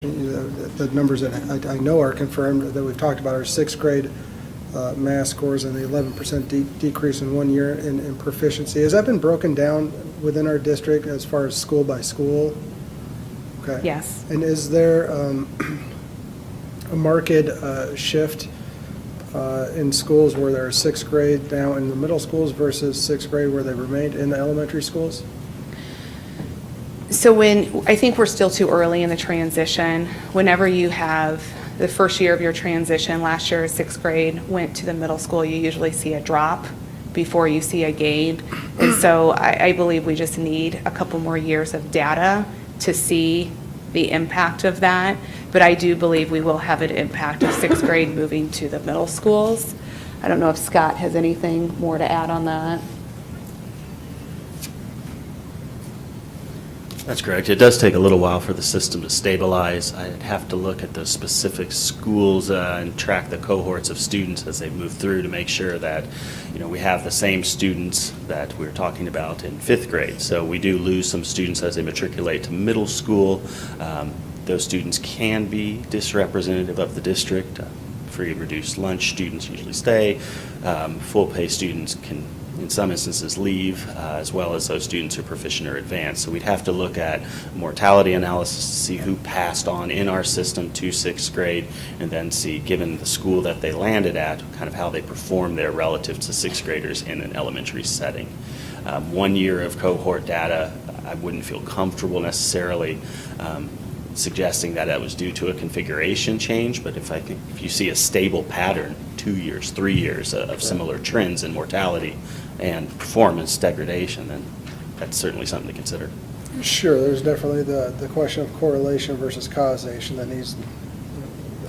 The numbers that I know are confirmed that we've talked about are sixth grade math scores and the 11% decrease in 1 year in proficiency. Has that been broken down within our district as far as school by school? Okay. Yes. And is there a marked shift in schools where they're sixth grade now in the middle schools versus sixth grade where they remained in the elementary schools? So I think we're still too early in the transition. Whenever you have the first year of your transition, last year sixth grade went to the middle school, you usually see a drop before you see a gain. And so I believe we just need a couple more years of data to see the impact of that. But I do believe we will have an impact of sixth grade moving to the middle schools. I don't know if Scott has anything more to add on that. That's correct. It does take a little while for the system to stabilize. I'd have to look at those specific schools and track the cohorts of students as they move through to make sure that, we have the same students that we were talking about in fifth grade. So we do lose some students as they matriculate to middle school. Those students can be disrepresentative of the district. Free and reduced lunch students usually stay. Full pay students can, in some instances, leave, as well as those students who are proficient or advanced. So we'd have to look at mortality analysis to see who passed on in our system to sixth grade, and then see, given the school that they landed at, kind of how they perform there relative to sixth graders in an elementary setting. 1 year of cohort data, I wouldn't feel comfortable necessarily suggesting that that was due to a configuration change, but if you see a stable pattern, 2 years, 3 years of similar trends in mortality and performance degradation, then that's certainly something to consider. Sure, there's definitely the question of correlation versus causation that needs,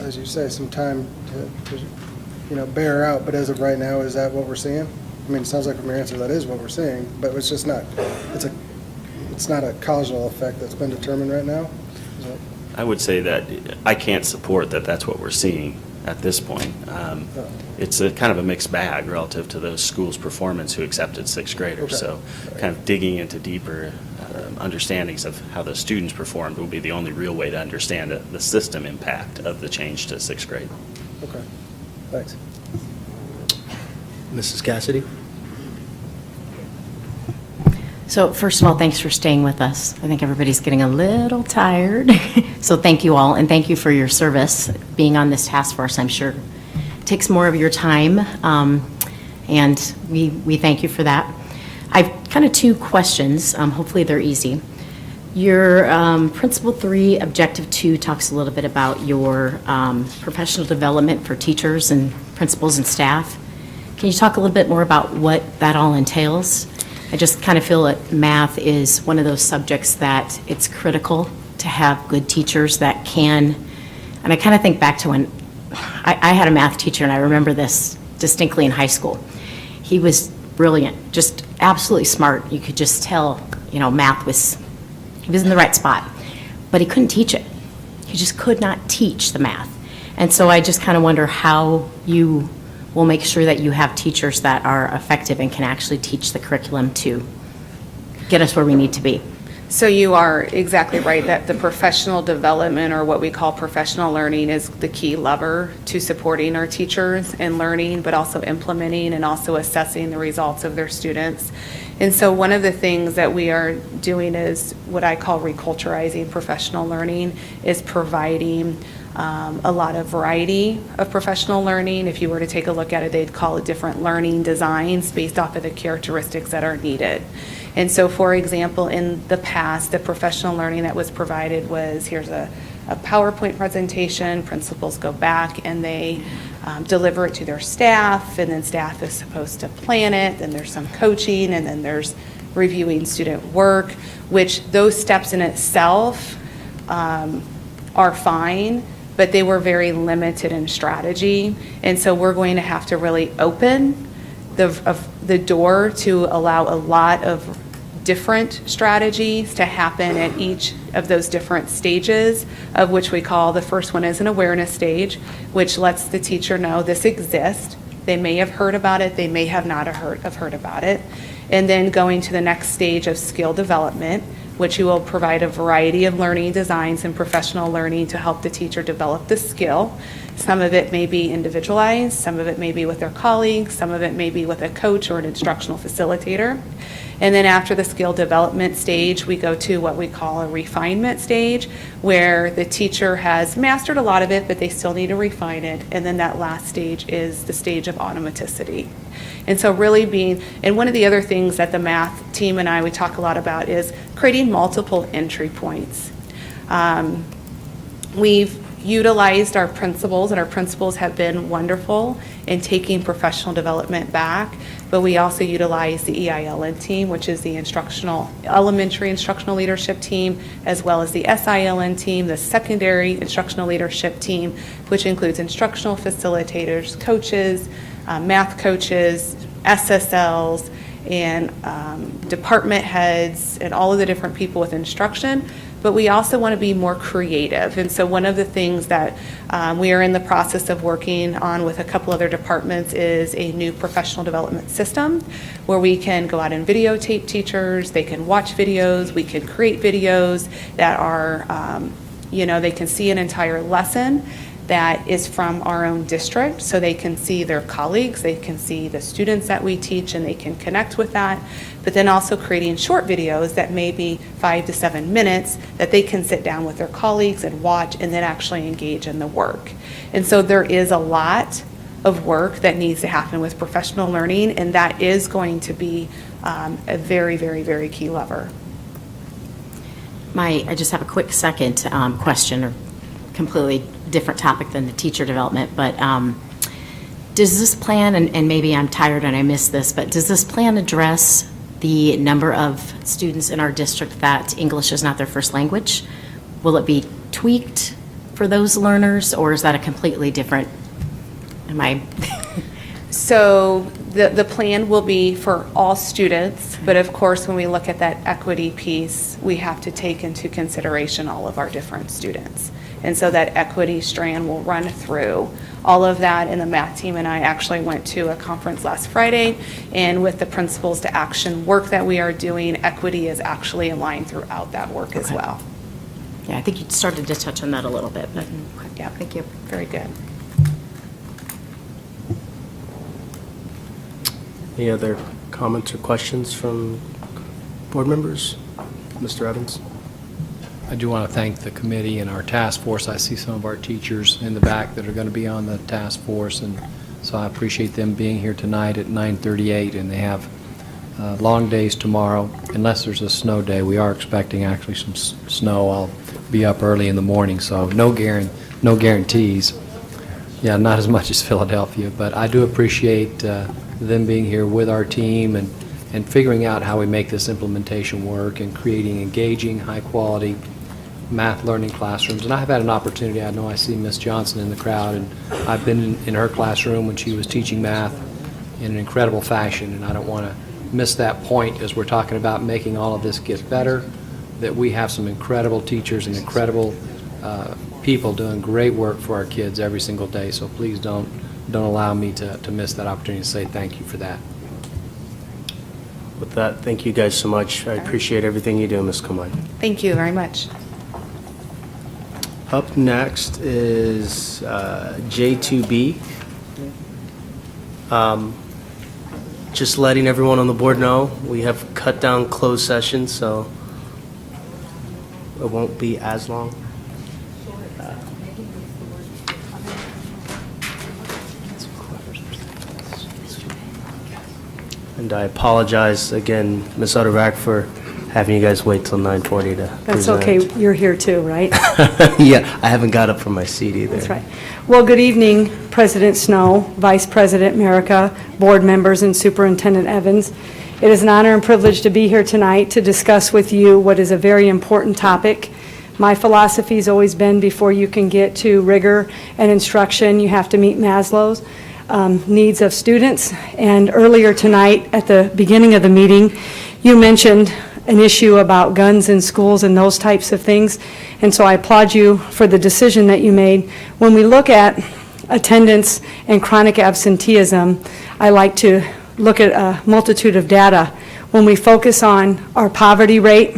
as you say, some time to bear out. But as of right now, is that what we're seeing? I mean, it sounds like from your answer that is what we're seeing, but it's just not. It's not a causal effect that's been determined right now. I would say that I can't support that that's what we're seeing at this point. It's a kind of a mixed bag relative to those schools' performance who accepted sixth graders. Okay. So kind of digging into deeper understandings of how the students performed will be the only real way to understand the system impact of the change to sixth grade. Okay, thanks. Mrs. Cassidy? So first of all, thanks for staying with us. I think everybody's getting a little tired. So thank you all, and thank you for your service. Being on this task force, I'm sure, takes more of your time, and we thank you for that. I've kind of two questions. Hopefully they're easy. Your Principle 3, Objective 2 talks a little bit about your professional development for teachers and principals and staff. Can you talk a little bit more about what that all entails? I just kind of feel that math is one of those subjects that it's critical to have good teachers that can, and I kind of think back to when I had a math teacher, and I remember this distinctly in high school. He was brilliant, just absolutely smart. You could just tell, math was, he was in the right spot, but he couldn't teach it. He just could not teach the math. And so I just kind of wonder how you will make sure that you have teachers that are effective and can actually teach the curriculum to get us where we need to be. So you are exactly right that the professional development, or what we call professional learning, is the key lever to supporting our teachers in learning, but also implementing and also assessing the results of their students. And so one of the things that we are doing is what I call reculturizing professional learning, is providing a lot of variety of professional learning. If you were to take a look at it, they'd call it different learning designs based off of the characteristics that are needed. And so, for example, in the past, the professional learning that was provided was, here's a PowerPoint presentation, principals go back and they deliver it to their staff, and then staff is supposed to plan it, then there's some coaching, and then there's reviewing student work, which those steps in itself are fine, but they were very limited in strategy. And so we're going to have to really open the door to allow a lot of different strategies to happen at each of those different stages, of which we call, the first one is an awareness stage, which lets the teacher know this exists. They may have heard about it, they may have not heard about it. And then going to the next stage of skill development, which you will provide a variety of learning designs and professional learning to help the teacher develop the skill. Some of it may be individualized, some of it may be with their colleagues, some of it may be with a coach or an instructional facilitator. And then after the skill development stage, we go to what we call a refinement stage, where the teacher has mastered a lot of it, but they still need to refine it. And then that last stage is the stage of automaticity. And so really and one of the other things that the math team and we talk a lot about is creating multiple entry points. We've utilized our principals, and our principals have been wonderful in taking professional development back, but we also utilize the EILN team, which is the elementary instructional leadership team, as well as the SILN team, the secondary instructional leadership team, which includes instructional facilitators, coaches, math coaches, SSLs, and department heads, and all of the different people with instruction. But we also want to be more creative. And so one of the things that we are in the process of working on with a couple other departments is a new professional development system where we can go out and videotape teachers, they can watch videos, we can create videos that are, they can see an entire lesson that is from our own district, so they can see their colleagues, they can see the students that we teach, and they can connect with that. But then also creating short videos that may be 5 to 7 minutes that they can sit down with their colleagues and watch and then actually engage in the work. And so there is a lot of work that needs to happen with professional learning, and that is going to be a very, very, very key lever. I just have a quick second question, or completely different topic than the teacher development, but does this plan, and maybe I'm tired and I missed this, but does this plan address the number of students in our district that English is not their first language? Will it be tweaked for those learners, or is that a completely different, So the plan will be for all students, but of course, when we look at that equity piece, we have to take into consideration all of our different students. And so that equity strand will run through all of that. And the math team and I actually went to a conference last Friday, and with the Principles to Action work that we are doing, equity is actually aligned throughout that work as well. Yeah, I think you started to touch on that a little bit, but Yeah, thank you. very good. Any other comments or questions from board members? Mr. Evans? I do want to thank the committee and our task force. I see some of our teachers in the back that are going to be on the task force, and so I appreciate them being here tonight at 9:38, and they have long days tomorrow, unless there's a snow day. We are expecting actually some snow. I'll be up early in the morning, so no guarantees. Yeah, not as much as Philadelphia, but I do appreciate them being here with our team and figuring out how we make this implementation work and creating engaging, high-quality math learning classrooms. And I've had an opportunity, I know I see Ms. Johnson in the crowd, and I've been in her classroom when she was teaching math in an incredible fashion, and I don't want to miss that point as we're talking about making all of this get better, that we have some incredible teachers and incredible people doing great work for our kids every single day. So please don't allow me to miss that opportunity to say thank you for that. With that, thank you guys so much. I appreciate everything you do, Ms. Comine. Thank you very much. Up next is J2B. Just letting everyone on the board know, we have cut down closed session, so it won't be as long. And I apologize again, Ms. Utterback, for having you guys wait till 9:40 to present. That's okay, you're here too, right? Yeah, I haven't got up from my seat either. That's right. Well, good evening, President Snow, Vice President Merica, board members, and Superintendent Evans. It is an honor and privilege to be here tonight to discuss with you what is a very important topic. My philosophy has always been, before you can get to rigor and instruction, you have to meet Maslow's needs of students. And earlier tonight, at the beginning of the meeting, you mentioned an issue about guns in schools and those types of things. And so I applaud you for the decision that you made. When we look at attendance and chronic absenteeism, I like to look at a multitude of data. When we focus on our poverty rate,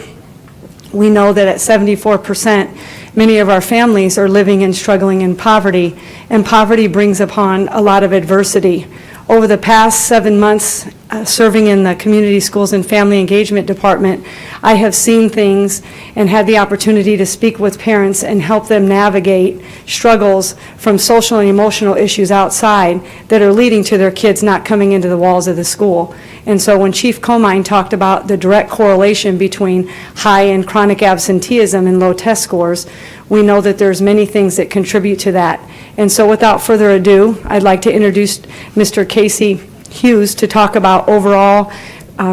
We know that at 74%, many of our families are living and struggling in poverty, and poverty brings upon a lot of adversity. Over the past 7 months, serving in the Community Schools and Family Engagement Department, I have seen things and had the opportunity to speak with parents and help them navigate struggles from social and emotional issues outside that are leading to their kids not coming into the walls of the school. And so when Chief Comine talked about the direct correlation between high and chronic absenteeism and low test scores, we know that there's many things that contribute to that. And so without further ado, I'd like to introduce Mr. Casey Hughes to talk about overall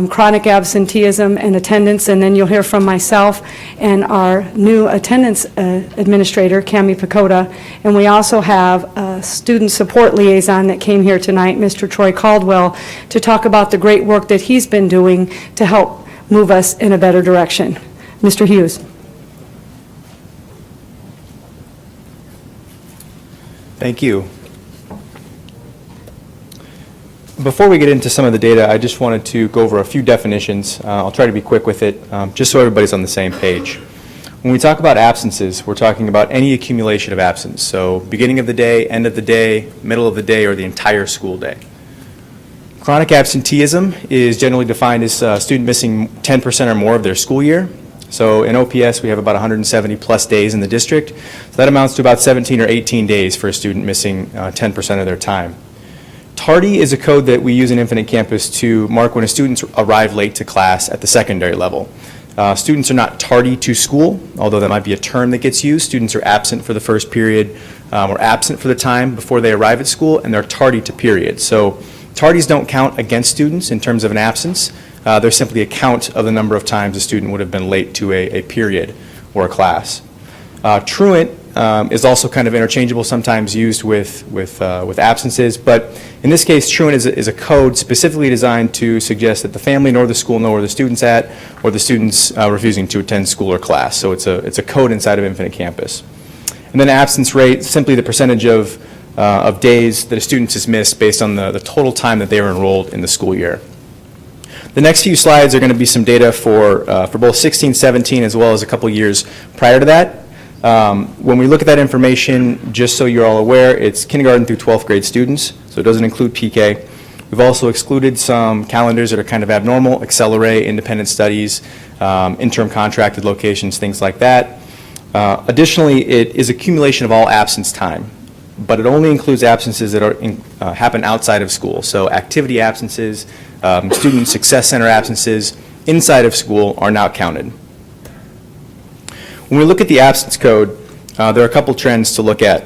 chronic absenteeism and attendance, and then you'll hear from myself and our new attendance administrator, Cami Pacoda. And we also have a student support liaison that came here tonight, Mr. Troy Caldwell, to talk about the great work that he's been doing to help move us in a better direction. Mr. Hughes. Thank you. Before we get into some of the data, I just wanted to go over a few definitions. I'll try to be quick with it, just so everybody's on the same page. When we talk about absences, we're talking about any accumulation of absence. So beginning of the day, end of the day, middle of the day, or the entire school day. Chronic absenteeism is generally defined as a student missing 10% or more of their school year. So in OPS, we have about 170 plus days in the district. So that amounts to about 17 or 18 days for a student missing 10% of their time. Tardy is a code that we use in Infinite Campus to mark when a student arrive late to class at the secondary level. Students are not tardy to school, although that might be a term that gets used. Students are absent for the first period or absent for the time before they arrive at school, and they're tardy to period. So tardies don't count against students in terms of an absence. They're simply a count of the number of times a student would have been late to a period or a class. Truant is also kind of interchangeable, sometimes used with absences, but in this case, truant is a code specifically designed to suggest that the family nor the school know where the student's at, or the student's refusing to attend school or class. So it's a code inside of Infinite Campus. And then absence rate, simply the percentage of days that a student has missed based on the total time that they were enrolled in the school year. The next few slides are going to be some data for both 16, 17, as well as a couple years prior to that. When we look at that information, just so you're all aware, it's kindergarten through 12th grade students, so it doesn't include PK. We've also excluded some calendars that are kind of abnormal, Accelerate, independent studies, interim contracted locations, things like that. Additionally, it is accumulation of all absence time, but it only includes absences that are happen outside of school. So activity absences, student success center absences inside of school are not counted. When we look at the absence code, there are a couple trends to look at.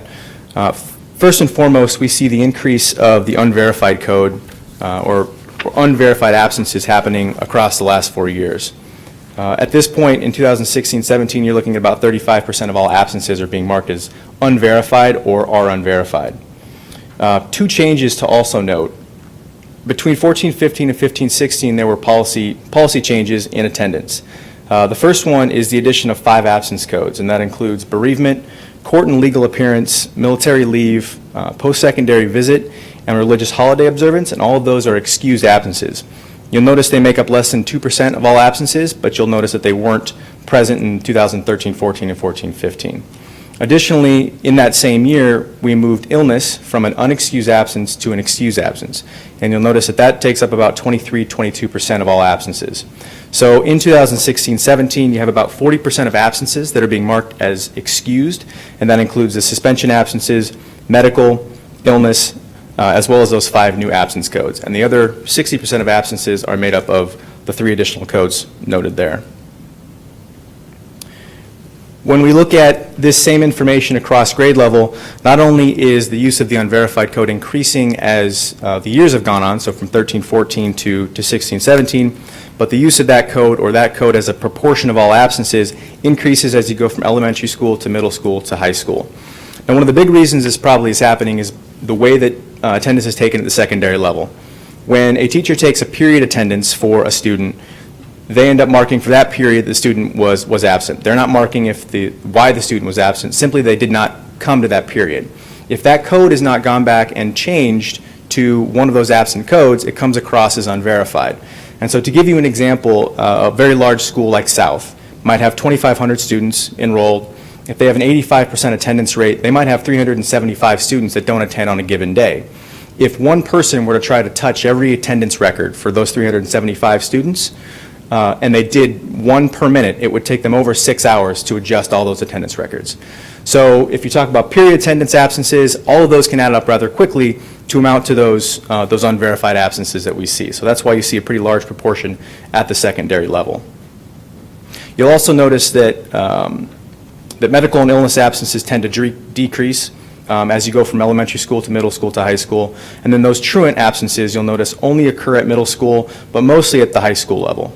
First and foremost, we see the increase of the unverified code or unverified absences happening across the last 4 years. At this point in 2016-17, you're looking at about 35% of all absences are being marked as unverified or are unverified. Two changes to also note. Between 14-15 and 15-16, there were policy changes in attendance. The first one is the addition of 5 absence codes, and that includes bereavement, court and legal appearance, military leave, post-secondary visit, and religious holiday observance, and all of those are excused absences. You'll notice they make up less than 2% of all absences, but you'll notice that they weren't present in 2013-14 and 14-15. Additionally, in that same year, we moved illness from an unexcused absence to an excused absence. And you'll notice that that takes up about 22% of all absences. So in 2016-17, you have about 40% of absences that are being marked as excused, and that includes the suspension absences, medical, illness, as well as those 5 new absence codes. And the other 60% of absences are made up of the 3 additional codes noted there. When we look at this same information across grade level, not only is the use of the unverified code increasing as the years have gone on, so from 13-14 to 16-17, but the use of that code or that code as a proportion of all absences increases as you go from elementary school to middle school to high school. Now, one of the big reasons this probably is happening is the way that attendance is taken at the secondary level. When a teacher takes a period attendance for a student, they end up marking for that period the student was absent. They're not marking why the student was absent, simply they did not come to that period. If that code has not gone back and changed to one of those absent codes, it comes across as unverified. And so to give you an example, a very large school like South might have 2,500 students enrolled. If they have an 85% attendance rate, they might have 375 students that don't attend on a given day. If one person were to try to touch every attendance record for those 375 students, and they did one per minute, it would take them over 6 hours to adjust all those attendance records. So if you talk about period attendance absences, all of those can add up rather quickly to amount to those unverified absences that we see. So that's why you see a pretty large proportion at the secondary level. You'll also notice that, that medical and illness absences tend to decrease as you go from elementary school to middle school to high school. And then those truant absences, you'll notice, only occur at middle school, but mostly at the high school level.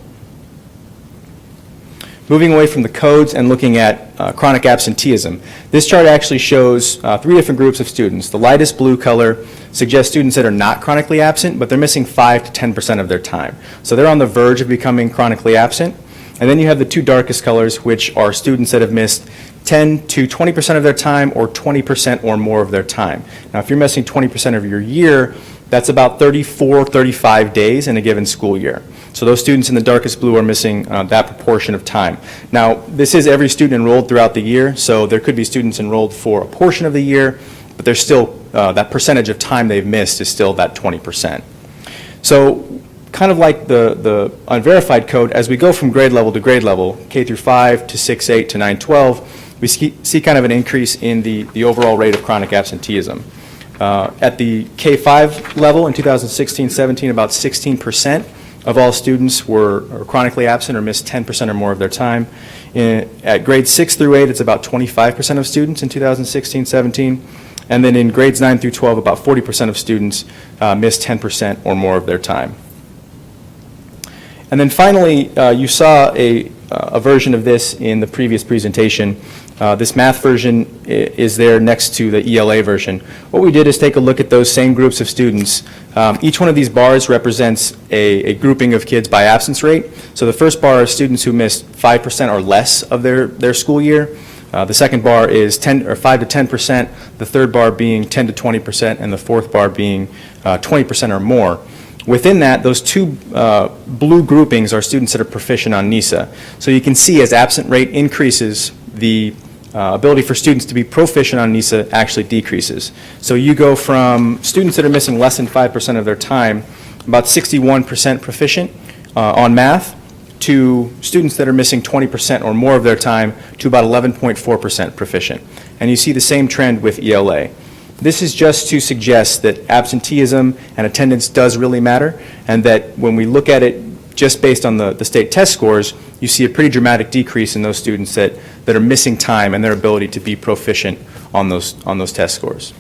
Moving away from the codes and looking at chronic absenteeism, this chart actually shows 3 different groups of students. The lightest blue color suggests students that are not chronically absent, but they're missing 5 to 10% of their time. So they're on the verge of becoming chronically absent. And then you have the 2 darkest colors, which are students that have missed 10 to 20% of their time or 20% or more of their time. Now, if you're missing 20% of your year, that's about 34, 35 days in a given school year. So those students in the darkest blue are missing that proportion of time. Now, this is every student enrolled throughout the year, so there could be students enrolled for a portion of the year, but there's still, that percentage of time they've missed is still that 20%. So kind of like the unverified code, as we go from grade level to grade level, K through 5 to 6-8 to 9-12, we see kind of an increase in the overall rate of chronic absenteeism. At the K-5 level in 2016-17, about 16% of all students were chronically absent or missed 10% or more of their time. At grades 6 through 8, it's about 25% of students in 2016-17. And then in grades 9 through 12, about 40% of students missed 10% or more of their time. And then finally, you saw a version of this in the previous presentation. This math version is there next to the ELA version. What we did is take a look at those same groups of students. Each one of these bars represents a grouping of kids by absence rate. So the first bar is students who missed 5% or less of their school year. The second bar is 5 to 10%, the third bar being 10 to 20%, and the fourth bar being 20% or more. Within that, those 2 blue groupings are students that are proficient on NISA. So you can see as absent rate increases, the ability for students to be proficient on NISA actually decreases. So you go from students that are missing less than 5% of their time, about 61% proficient on math, to students that are missing 20% or more of their time, to about 11.4% proficient. And you see the same trend with ELA. This is just to suggest that absenteeism and attendance does really matter, and that when we look at it just based on the state test scores, you see a pretty dramatic decrease in those students that are missing time and their ability to be proficient on those test scores.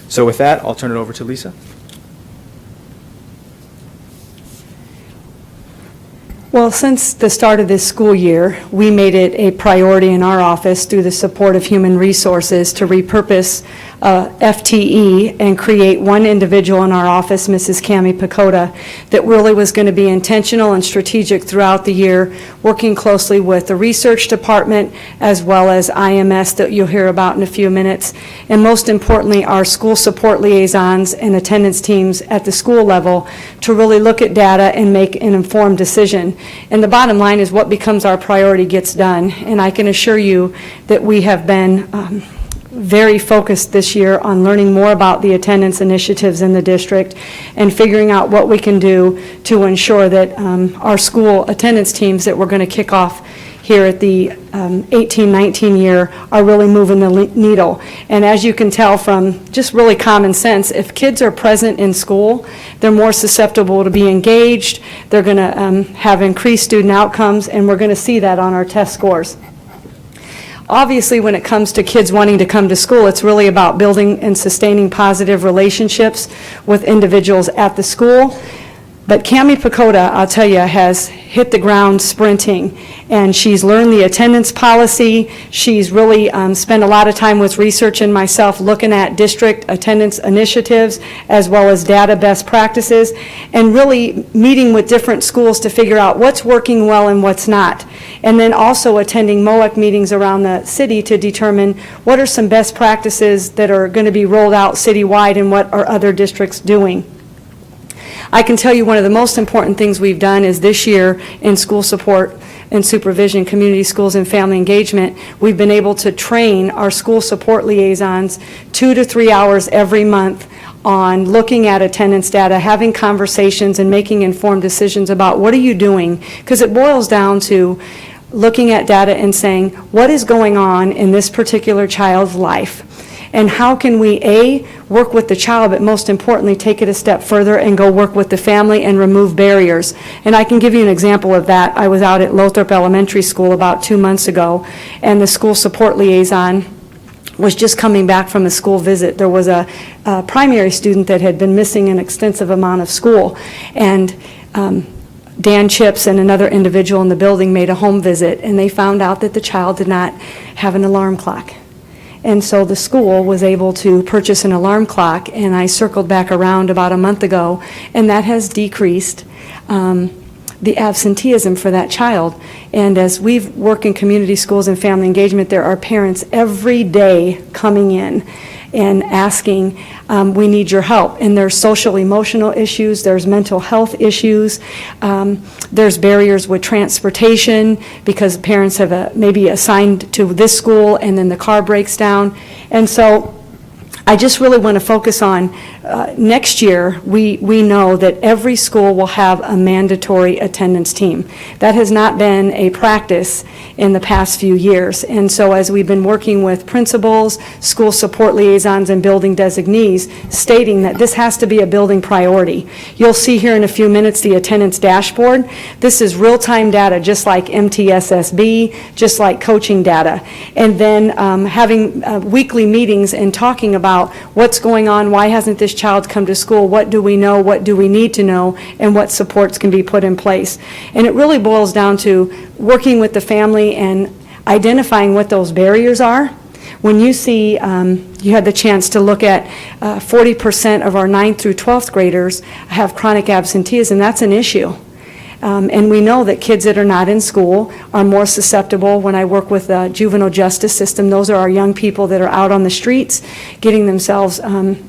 So with that, I'll turn it over to Lisa. Well, since the start of this school year, we made it a priority in our office through the support of Human Resources to repurpose FTE and create one individual in our office, Mrs. Cami Pacoda, that really was going to be intentional and strategic throughout the year, working closely with the research department as well as IMS that you'll hear about in a few minutes, and most importantly, our school support liaisons and attendance teams at the school level to really look at data and make an informed decision. And the bottom line is what becomes our priority gets done. And I can assure you that we have been very focused this year on learning more about the attendance initiatives in the district and figuring out what we can do to ensure that our school attendance teams that we're going to kick off here at the 18-19 year are really moving the needle. And as you can tell from just really common sense, if kids are present in school, they're more susceptible to be engaged, they're going to have increased student outcomes, and we're going to see that on our test scores. Obviously, when it comes to kids wanting to come to school, it's really about building and sustaining positive relationships with individuals at the school. But Cami Pacoda, I'll tell you, has hit the ground sprinting, and she's learned the attendance policy. She's really spent a lot of time with research and myself looking at district attendance initiatives as well as data best practices, and really meeting with different schools to figure out what's working well and what's not. And then also attending MOAC meetings around the city to determine what are some best practices that are going to be rolled out citywide and what are other districts doing. I can tell you one of the most important things we've done is this year in school support and Supervision, Community Schools and Family Engagement, we've been able to train our school support liaisons 2 to 3 hours every month on looking at attendance data, having conversations, and making informed decisions about what are you doing? Because it boils down to looking at data and saying, what is going on in this particular child's life? And how can we, A, work with the child, but most importantly, take it a step further and go work with the family and remove barriers? And I can give you an example of that. I was out at Lothrop Elementary School about 2 months ago, and the school support liaison was just coming back from a school visit. There was a primary student that had been missing an extensive amount of school, and Dan Chips and another individual in the building made a home visit, and they found out that the child did not have an alarm clock. And so the school was able to purchase an alarm clock, and I circled back around about a month ago, and that has decreased the absenteeism for that child. And as we've worked in community schools and family engagement, there are parents every day coming in and asking, we need your help. And there's social emotional issues, there's mental health issues, there's barriers with transportation because parents have maybe assigned to this school and then the car breaks down. And so I just really want to focus on next year, we know that every school will have a mandatory attendance team. That has not been a practice in the past few years. And so as we've been working with principals, school support liaisons, and building designees, stating that this has to be a building priority. You'll see here in a few minutes the attendance dashboard. This is real-time data, just like MTSSB, just like coaching data. And then having weekly meetings and talking about what's going on, why hasn't this child come to school, what do we know, what do we need to know, and what supports can be put in place. And it really boils down to working with the family and identifying what those barriers are. When you see, you had the chance to look at 40% of our 9th through 12th graders have chronic absenteeism, that's an issue. And we know that kids that are not in school are more susceptible. When I work with the juvenile justice system, those are our young people that are out on the streets getting themselves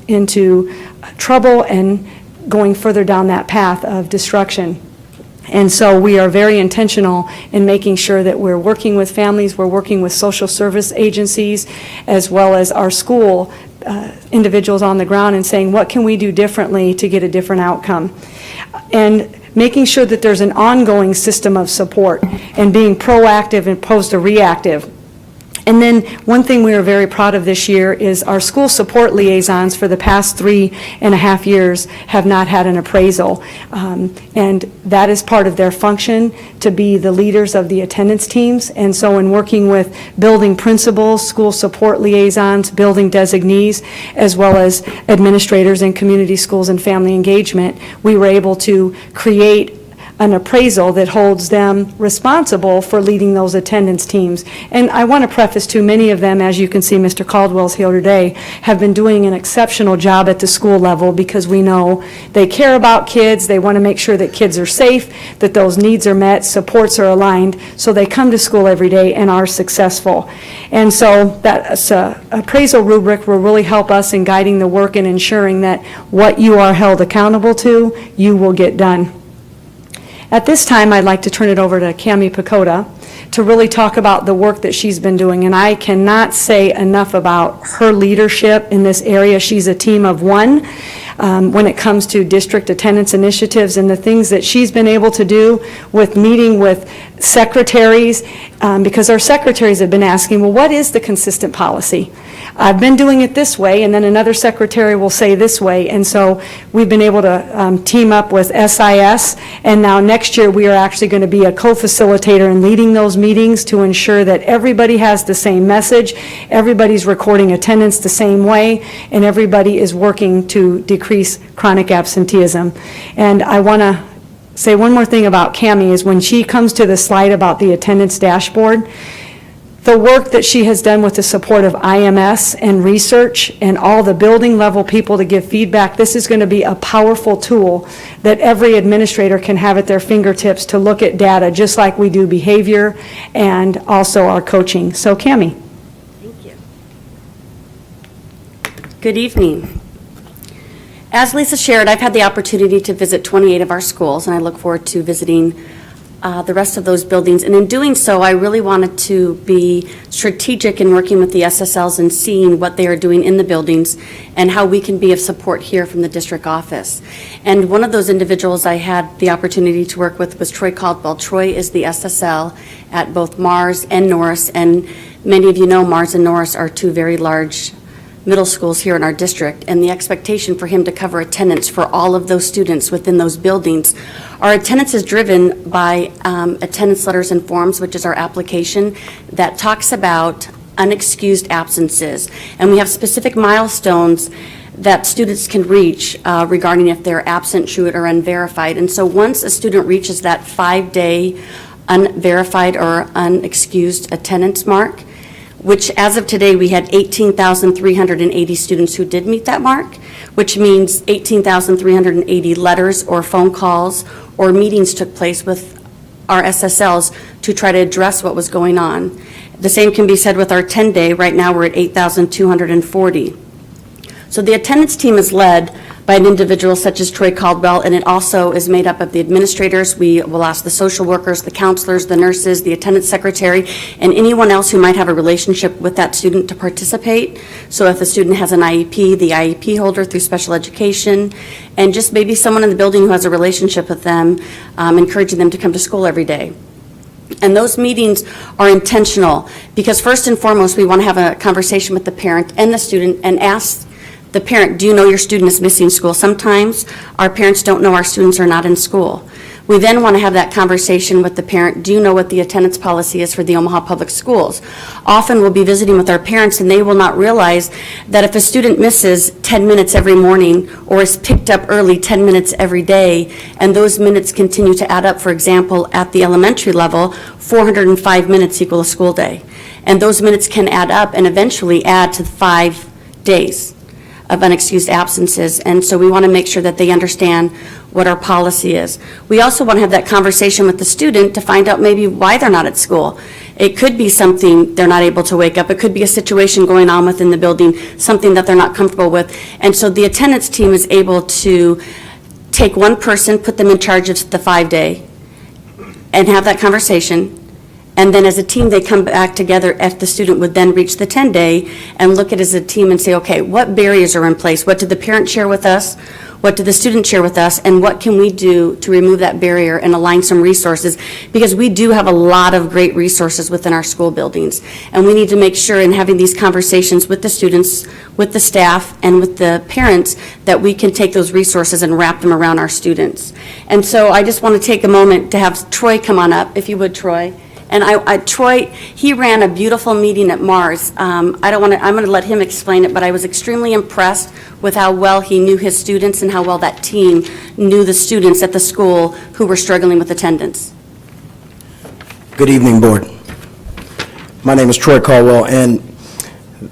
into trouble and going further down that path of destruction. And so we are very intentional in making sure that we're working with families, we're working with social service agencies, as well as our school individuals on the ground, and saying, what can we do differently to get a different outcome? And making sure that there's an ongoing system of support and being proactive as opposed to reactive. And then one thing we are very proud of this year is our school support liaisons for the past 3.5 years have not had an appraisal. And that is part of their function, to be the leaders of the attendance teams. And so in working with building principals, school support liaisons, building designees, as well as administrators in community schools and family engagement, we were able to create an appraisal that holds them responsible for leading those attendance teams. And I want to preface too, many of them, as you can see, Mr. Caldwell's here today, have been doing an exceptional job at the school level, because we know they care about kids, they want to make sure that kids are safe, that those needs are met, supports are aligned, so they come to school every day and are successful. And so that appraisal rubric will really help us in guiding the work and ensuring that what you are held accountable to, you will get done. At this time, I'd like to turn it over to Cami Pacoda to really talk about the work that she's been doing. And I cannot say enough about her leadership in this area. She's a team of one when it comes to district attendance initiatives, and the things that she's been able to do with meeting with secretaries, because our secretaries have been asking, well, what is the consistent policy? I've been doing it this way, and then another secretary will say this way. And so we've been able to team up with SIS, and now next year we are actually going to be a co-facilitator in leading those meetings to ensure that everybody has the same message, everybody's recording attendance the same way, and everybody is working to decrease chronic absenteeism. And I want to say one more thing about Cami is when she comes to the slide about the attendance dashboard, the work that she has done with the support of IMS and research and all the building level people to give feedback, this is going to be a powerful tool that every administrator can have at their fingertips to look at data, just like we do behavior and also our coaching. So Cami. Thank you. Good evening. As Lisa shared, I've had the opportunity to visit 28 of our schools, and I look forward to visiting the rest of those buildings. And in doing so, I really wanted to be strategic in working with the SSLs and seeing what they are doing in the buildings and how we can be of support here from the district office. And one of those individuals I had the opportunity to work with was Troy Caldwell. Troy is the SSL at both Mars and Norris, and many of you know Mars and Norris are two very large middle schools here in our district, and the expectation for him to cover attendance for all of those students within those buildings. Our attendance is driven by attendance letters and forms, which is our application that talks about unexcused absences. And we have specific milestones that students can reach regarding if they're absent, truant, or unverified. And so once a student reaches that 5-day unverified or unexcused attendance mark, which as of today, we had 18,380 students who did meet that mark, which means 18,380 letters or phone calls or meetings took place with our SSLs to try to address what was going on. The same can be said with our 10-day. Right now, we're at 8,240. So the attendance team is led by an individual such as Troy Caldwell, and it also is made up of the administrators. We will ask the social workers, the counselors, the nurses, the attendance secretary, and anyone else who might have a relationship with that student to participate. So if a student has an IEP, the IEP holder through special education, and just maybe someone in the building who has a relationship with them, encouraging them to come to school every day. And those meetings are intentional because first and foremost, we want to have a conversation with the parent and the student and ask the parent, do you know your student is missing school? Sometimes our parents don't know our students are not in school. We then want to have that conversation with the parent, do you know what the attendance policy is for the Omaha Public Schools? Often we'll be visiting with our parents and they will not realize that if a student misses 10 minutes every morning or is picked up early 10 minutes every day, and those minutes continue to add up, for example, at the elementary level, 405 minutes equal a school day. And those minutes can add up and eventually add to 5 days of unexcused absences, and so we want to make sure that they understand what our policy is. We also want to have that conversation with the student to find out maybe why they're not at school. It could be something they're not able to wake up. It could be a situation going on within the building, something that they're not comfortable with. And so the attendance team is able to take one person, put them in charge of the 5-day, and have that conversation. And then as a team, they come back together if the student would then reach the 10-day and look at it as a team and say, okay, what barriers are in place? What did the parent share with us? What did the student share with us? And what can we do to remove that barrier and align some resources? Because we do have a lot of great resources within our school buildings. And we need to make sure in having these conversations with the students, with the staff, and with the parents that we can take those resources and wrap them around our students. And so I just want to take a moment to have Troy come on up, if you would, Troy. And Troy, he ran a beautiful meeting at Mars. I'm going to let him explain it, but I was extremely impressed with how well he knew his students and how well that team knew the students at the school who were struggling with attendance. Good evening, Board. My name is Troy Caldwell, and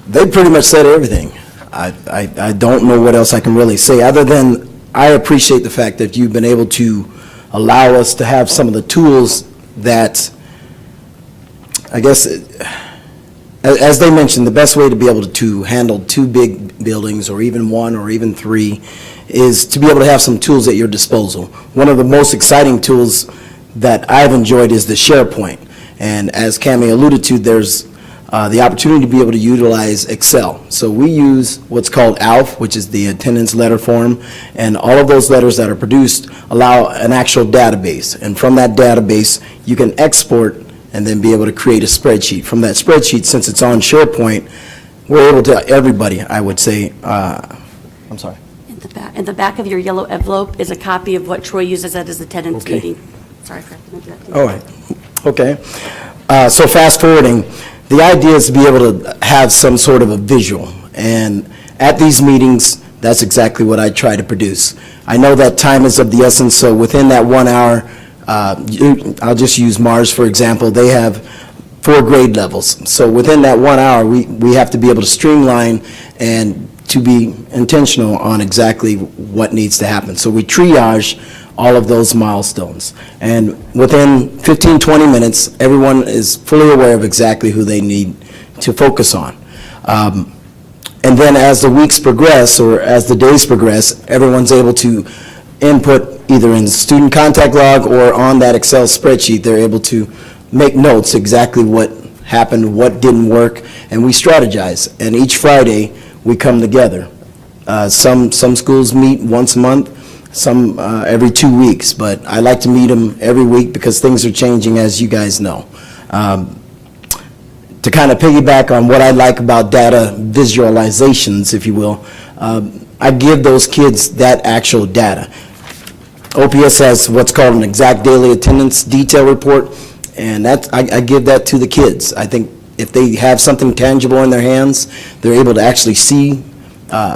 they pretty much said everything. I don't know what else I can really say, other than I appreciate the fact that you've been able to allow us to have some of the tools that, I guess, as they mentioned, the best way to be able to handle 2 big buildings, or even 1, or even 3, is to be able to have some tools at your disposal. One of the most exciting tools that I've enjoyed is the SharePoint. And as Cammie alluded to, there's the opportunity to be able to utilize Excel. So we use what's called ALF, which is the attendance letter form, and all of those letters that are produced allow an actual database. And from that database, you can export and then be able to create a spreadsheet. From that spreadsheet, since it's on SharePoint, we're able to, everybody, I would say, I'm sorry. In the back of your yellow envelope is a copy of what Troy uses at his attendance Okay. meeting. Sorry for interrupting. All right, okay. So fast forwarding, the idea is to be able to have some sort of a visual. And at these meetings, that's exactly what I try to produce. I know that time is of the essence, so within that 1 hour, I'll just use Mars, for example. They have 4 grade levels. So within that 1 hour, we have to be able to streamline and to be intentional on exactly what needs to happen. So we triage all of those milestones. And within 15, 20 minutes, everyone is fully aware of exactly who they need to focus on. And then as the weeks progress, or as the days progress, everyone's able to input either in the student contact log or on that Excel spreadsheet, they're able to make notes exactly what happened, what didn't work, and we strategize. And each Friday, we come together. Some schools meet once a month, some every 2 weeks, but I like to meet them every week because things are changing, as you guys know. To kind of piggyback on what I like about data visualizations, if you will, I give those kids that actual data. OPS has what's called an exact daily attendance detail report, and I give that to the kids. I think if they have something tangible in their hands, they're able to actually see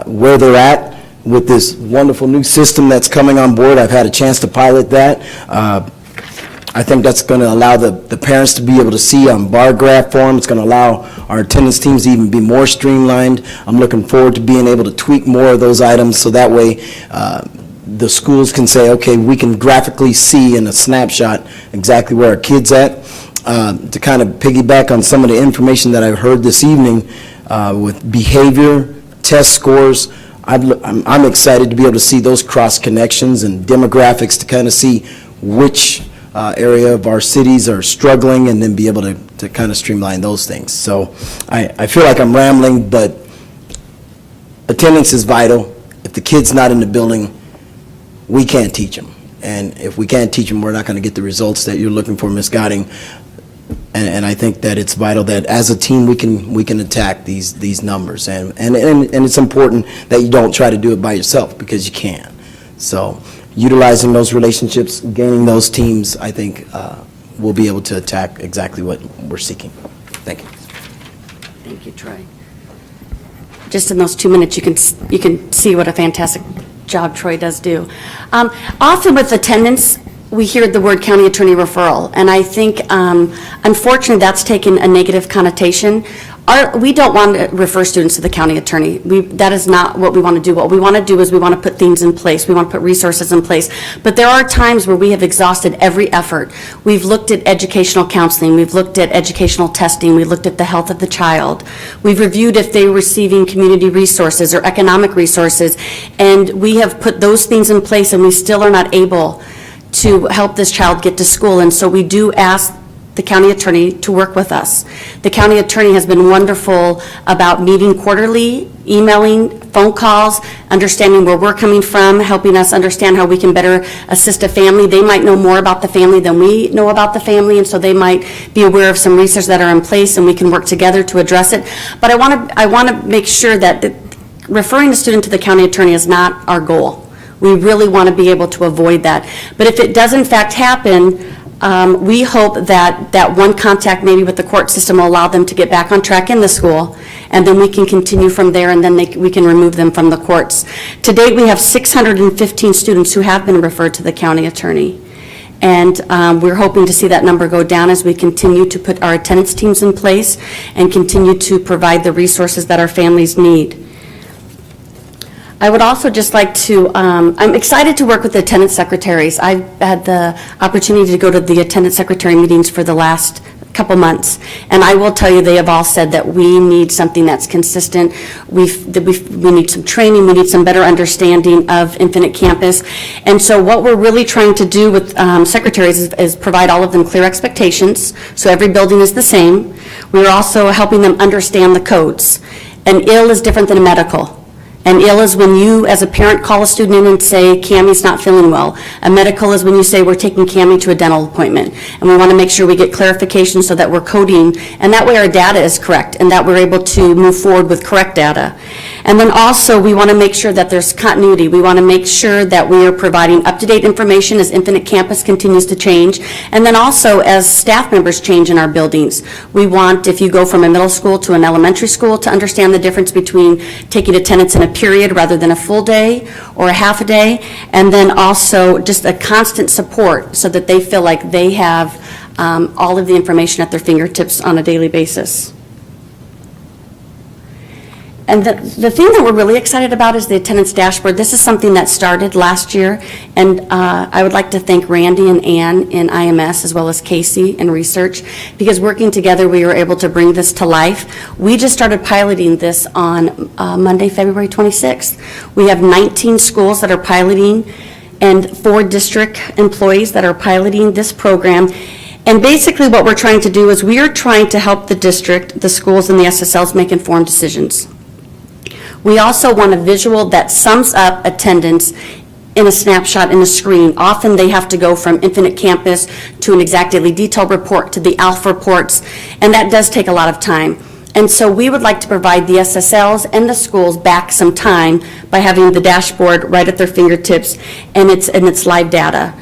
where they're at with this wonderful new system that's coming on board. I've had a chance to pilot that. I think that's going to allow the parents to be able to see on bar graph form. It's going to allow our attendance teams to even be more streamlined. I'm looking forward to being able to tweak more of those items so that way the schools can say, okay, we can graphically see in a snapshot exactly where our kid's at. To kind of piggyback on some of the information that I've heard this evening with behavior, test scores, I'm excited to be able to see those cross connections and demographics to kind of see which area of our cities are struggling and then be able to kind of streamline those things. So I feel like I'm rambling, but attendance is vital. If the kid's not in the building, we can't teach them. And if we can't teach them, we're not going to get the results that you're looking for, Ms. Gotting. And I think that it's vital that as a team, we can attack these numbers. And it's important that you don't try to do it by yourself because you can't. So utilizing those relationships, gaining those teams, I think we'll be able to attack exactly what we're seeking. Thank you. Thank you, Troy. Just in those 2 minutes, you can see what a fantastic job Troy does do. Often with attendance, we hear the word county attorney referral, and I think, unfortunately, that's taken a negative connotation. We don't want to refer students to the county attorney. That is not what we want to do. What we want to do is we want to put things in place. We want to put resources in place. But there are times where we have exhausted every effort. We've looked at educational counseling. We've looked at educational testing. We've looked at the health of the child. We've reviewed if they're receiving community resources or economic resources. And we have put those things in place, and we still are not able to help this child get to school. And so we do ask the county attorney to work with us. The county attorney has been wonderful about meeting quarterly, emailing, phone calls, understanding where we're coming from, helping us understand how we can better assist a family. They might know more about the family than we know about the family, and so they might be aware of some research that are in place, and we can work together to address it. But I want to make sure that referring a student to the county attorney is not our goal. We really want to be able to avoid that. But if it does in fact happen, we hope that one contact maybe with the court system will allow them to get back on track in the school, and then we can continue from there, and then we can remove them from the courts. To date, we have 615 students who have been referred to the county attorney. And we're hoping to see that number go down as we continue to put our attendance teams in place and continue to provide the resources that our families need. I would also just like to, I'm excited to work with the attendance secretaries. I've had the opportunity to go to the attendance secretary meetings for the last couple months, and I will tell you, they have all said that we need something that's consistent. We need some training, we need some better understanding of Infinite Campus. And so what we're really trying to do with secretaries is provide all of them clear expectations, so every building is the same. We're also helping them understand the codes. An ill is different than a medical. An ill is when you, as a parent, call a student in and say, Cammie's not feeling well. A medical is when you say, we're taking Cammie to a dental appointment. And we want to make sure we get clarification so that we're coding, and that way our data is correct, and that we're able to move forward with correct data. And then also, we want to make sure that there's continuity. We want to make sure that we are providing up-to-date information as Infinite Campus continues to change. And then also, as staff members change in our buildings. We want, if you go from a middle school to an elementary school, to understand the difference between taking attendance in a period rather than a full day or a half a day. And then also, just a constant support so that they feel like they have all of the information at their fingertips on a daily basis. And the thing that we're really excited about is the attendance dashboard. This is something that started last year, and I would like to thank Randy and Ann in IMS, as well as Casey in research, because working together we were able to bring this to life. We just started piloting this on Monday, February 26th. We have 19 schools that are piloting, and 4 district employees that are piloting this program. And basically what we're trying to do is we are trying to help the district, the schools, and the SSLs make informed decisions. We also want a visual that sums up attendance in a snapshot in a screen. Often they have to go from Infinite Campus to an exact daily detail report to the ALF reports, and that does take a lot of time. And so we would like to provide the SSLs and the schools back some time by having the dashboard right at their fingertips, and it's live data.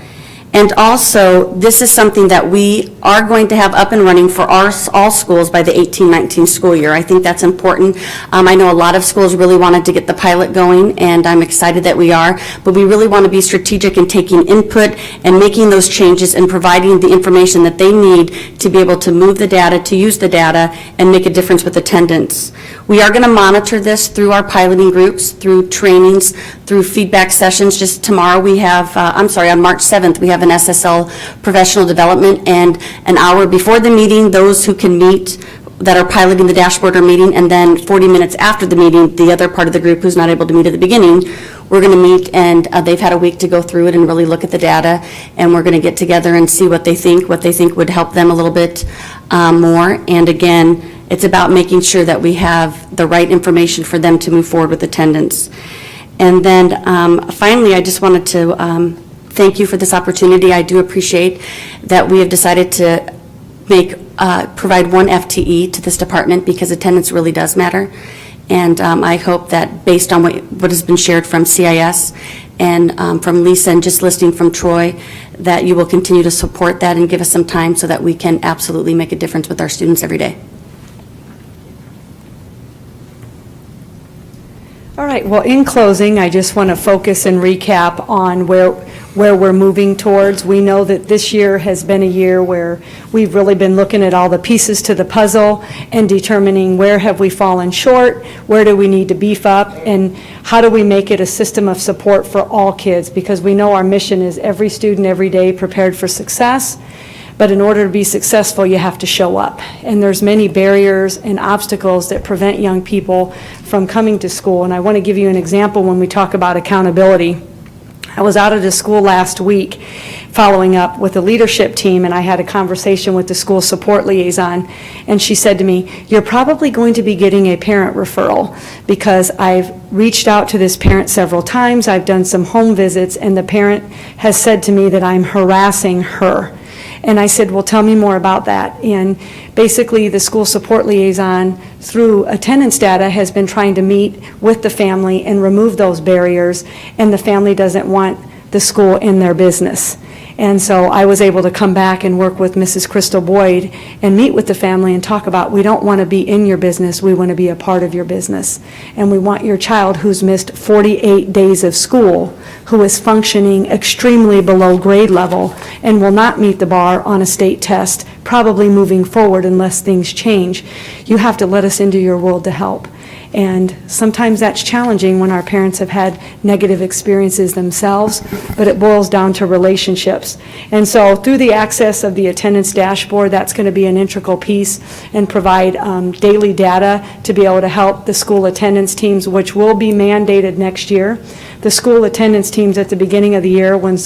And also, this is something that we are going to have up and running for all schools by the 18-19 school year. I think that's important. I know a lot of schools really wanted to get the pilot going, and I'm excited that we are, but we really want to be strategic in taking input and making those changes and providing the information that they need to be able to move the data, to use the data, and make a difference with attendance. We are going to monitor this through our piloting groups, through trainings, through feedback sessions. Just tomorrow we have, on March 7th, we have an SSL professional development, and an hour before the meeting, those who can meet that are piloting the dashboard are meeting, and then 40 minutes after the meeting, the other part of the group who's not able to meet at the beginning, we're going to meet, and they've had a week to go through it and really look at the data, and we're going to get together and see what they think would help them a little bit more. And again, it's about making sure that we have the right information for them to move forward with attendance. And then finally, I just wanted to thank you for this opportunity. I do appreciate that we have decided to provide 1 FTE to this department because attendance really does matter. And I hope that based on what has been shared from CIS and from Lisa and just listening from Troy, that you will continue to support that and give us some time so that we can absolutely make a difference with our students every day. All right, well, in closing, I just want to focus and recap on where we're moving towards. We know that this year has been a year where we've really been looking at all the pieces to the puzzle and determining where have we fallen short, where do we need to beef up, and how do we make it a system of support for all kids, because we know our mission is every student, every day prepared for success. But in order to be successful, you have to show up. And there's many barriers and obstacles that prevent young people from coming to school. And I want to give you an example when we talk about accountability. I was out at a school last week following up with the leadership team, and I had a conversation with the school support liaison, and she said to me, "You're probably going to be getting a parent referral because I've reached out to this parent several times, I've done some home visits, and the parent has said to me that I'm harassing her." And I said, well, tell me more about that. And basically, the school support liaison, through attendance data, has been trying to meet with the family and remove those barriers, and the family doesn't want the school in their business. And so I was able to come back and work with Mrs. Crystal Boyd and meet with the family and talk about, we don't want to be in your business, we want to be a part of your business. And we want your child who's missed 48 days of school, who is functioning extremely below grade level and will not meet the bar on a state test, probably moving forward unless things change. You have to let us into your world to help. And sometimes that's challenging when our parents have had negative experiences themselves, but it boils down to relationships. And so through the access of the attendance dashboard, that's going to be an integral piece and provide daily data to be able to help the school attendance teams, which will be mandated next year. The school attendance teams at the beginning of the year, when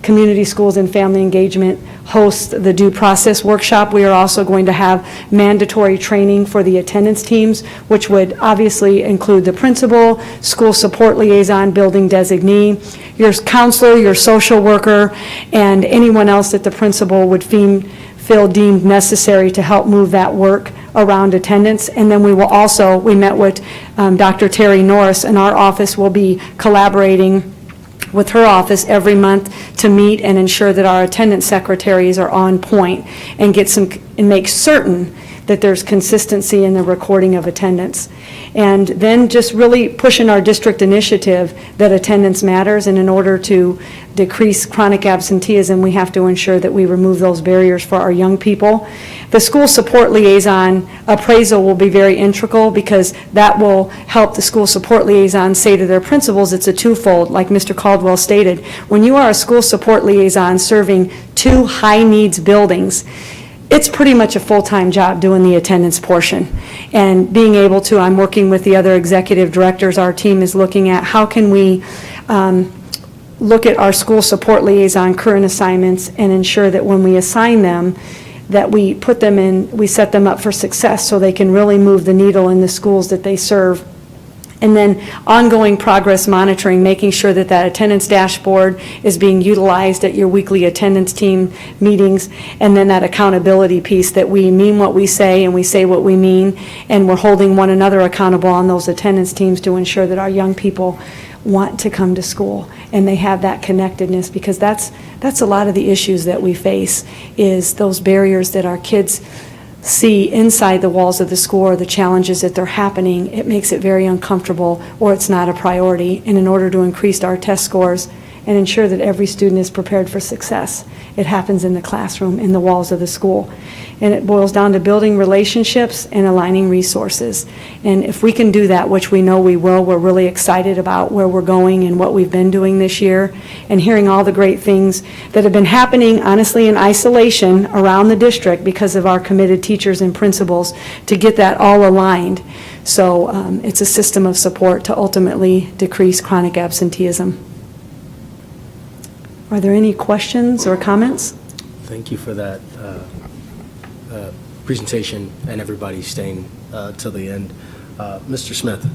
Community Schools and Family Engagement hosts the due process workshop, we are also going to have mandatory training for the attendance teams, which would obviously include the principal, school support liaison, building designee, your counselor, your social worker, and anyone else that the principal would feel deemed necessary to help move that work around attendance. And then we will also, we met with Dr. Terry Norris, and our office will be collaborating with her office every month to meet and ensure that our attendance secretaries are on point and make certain that there's consistency in the recording of attendance. And then just really pushing our district initiative that attendance matters, and in order to decrease chronic absenteeism, we have to ensure that we remove those barriers for our young people. The school support liaison appraisal will be very integral, because that will help the school support liaison say to their principals, it's a twofold, like Mr. Caldwell stated. When you are a school support liaison serving 2 high-needs buildings, it's pretty much a full-time job doing the attendance portion. And being able to, I'm working with the other executive directors, our team is looking at how can we look at our school support liaison current assignments and ensure that when we assign them, that we put them in, we set them up for success so they can really move the needle in the schools that they serve. And then ongoing progress monitoring, making sure that that attendance dashboard is being utilized at your weekly attendance team meetings, and then that accountability piece, that we mean what we say and we say what we mean, and we're holding one another accountable on those attendance teams to ensure that our young people want to come to school and they have that connectedness, because that's a lot of the issues that we face, is those barriers that our kids see inside the walls of the school, or the challenges that they're happening. It makes it very uncomfortable, or it's not a priority. And in order to increase our test scores and ensure that every student is prepared for success, it happens in the classroom, in the walls of the school. And it boils down to building relationships and aligning resources. And if we can do that, which we know we will, we're really excited about where we're going and what we've been doing this year, and hearing all the great things that have been happening, honestly, in isolation around the district because of our committed teachers and principals to get that all aligned. So it's a system of support to ultimately decrease chronic absenteeism. Are there any questions or comments? Thank you for that presentation and everybody staying till the end. Mr. Smith?